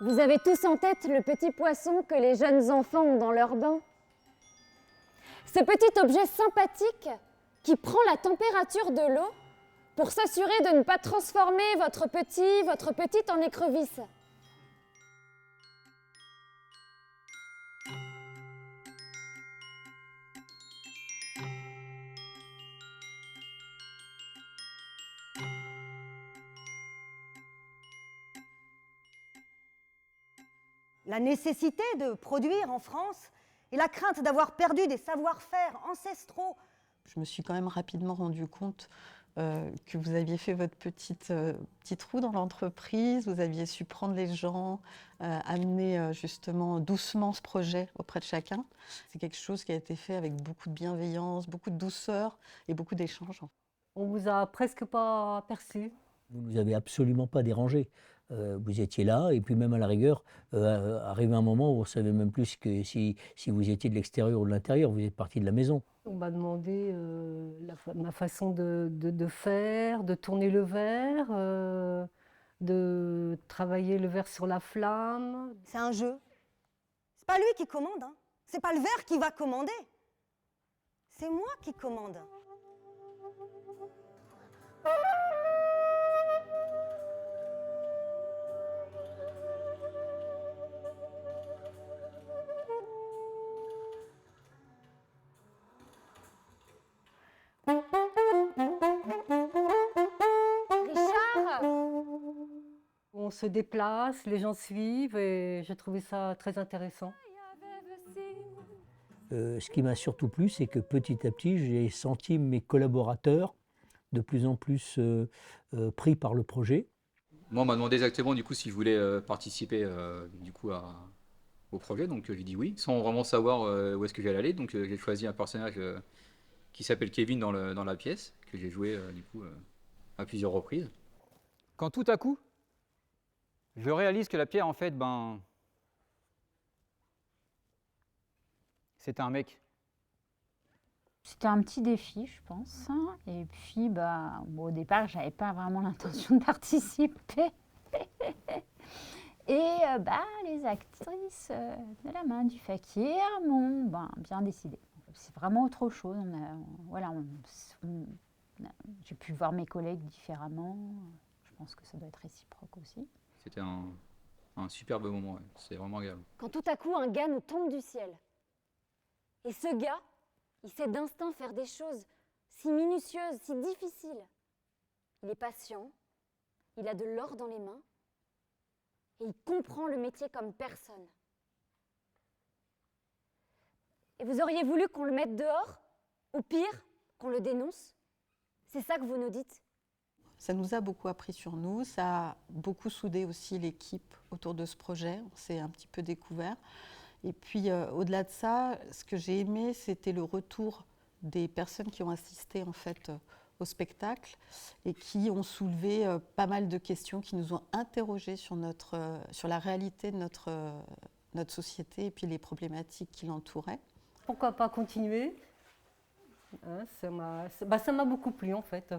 Vous avez tous en tête le petit poisson que les jeunes enfants ont dans leur bain. Ce petit objet sympathique qui prend la température de l'eau pour s'assurer de ne pas transformer votre petite en écrevisse. La nécessité de produire en France et la crainte d'avoir perdu des savoir-faire ancestraux. Je me suis quand même rapidement rendu compte que vous aviez fait votre petit trou dans l'entreprise, vous aviez su prendre les gens, amener justement doucement ce projet auprès de chacun. C'est quelque chose qui a été fait avec beaucoup de bienveillance, beaucoup de douceur et beaucoup d'échanges. On vous a presque pas aperçu. Vous ne nous avez absolument pas dérangés. Vous étiez là, et puis même à la rigueur, arrivé un moment où on ne savait même plus si vous étiez de l'extérieur ou de l'intérieur, vous êtes parti de la maison. On m'a demandé ma façon de faire, de tourner le verre, de travailler le verre sur la flamme. C'est un jeu. C'est pas lui qui commande, hein. C'est pas le verre qui va commander. C'est moi qui commande. Richard, On se déplace, les gens suivent et j'ai trouvé ça très intéressant. Ce qui m'a surtout plu, c'est que petit à petit, j'ai senti mes collaborateurs de plus en plus pris par le projet. Moi, on m'a demandé exactement du coup si je voulais participer du coup au projet, donc j'ai dit oui, sans vraiment savoir où est-ce que j'allais aller. Donc j'ai choisi un personnage qui s'appelle Kevin dans la pièce, que j'ai joué du coup à plusieurs reprises. Quand tout à coup, je réalise que la pierre, en fait, c'était un mec. C'était un petit défi, je pense. Et puis, au départ, je n'avais pas vraiment l'intention de participer. Et les actrices de la main du fakir m'ont bien décidé. C'est vraiment autre chose. J'ai pu voir mes collègues différemment. Je pense que ça doit être réciproque aussi. C'était un superbe moment, ouais. C'est vraiment agréable. quand tout à coup un gars nous tombe du ciel. Et ce gars, il sait d'instinct faire des choses si minutieuses, si difficiles. Il est patient, il a de l'or dans les mains et il comprend le métier comme personne. Et vous auriez voulu qu'on le mette dehors? Ou pire, qu'on le dénonce? C'est ça que vous nous dites? Ça nous a beaucoup appris sur nous, ça a beaucoup soudé aussi l'équipe autour de ce projet, on s'est un petit peu découvert. Et puis au-delà de ça, ce que j'ai aimé, c'était le retour des personnes qui ont assisté en fait au spectacle et qui ont soulevé pas mal de questions, qui nous ont interrogés sur la réalité de notre société et puis les problématiques qui l'entouraient. Pourquoi pas continuer, hein, ça m'a beaucoup plu en fait.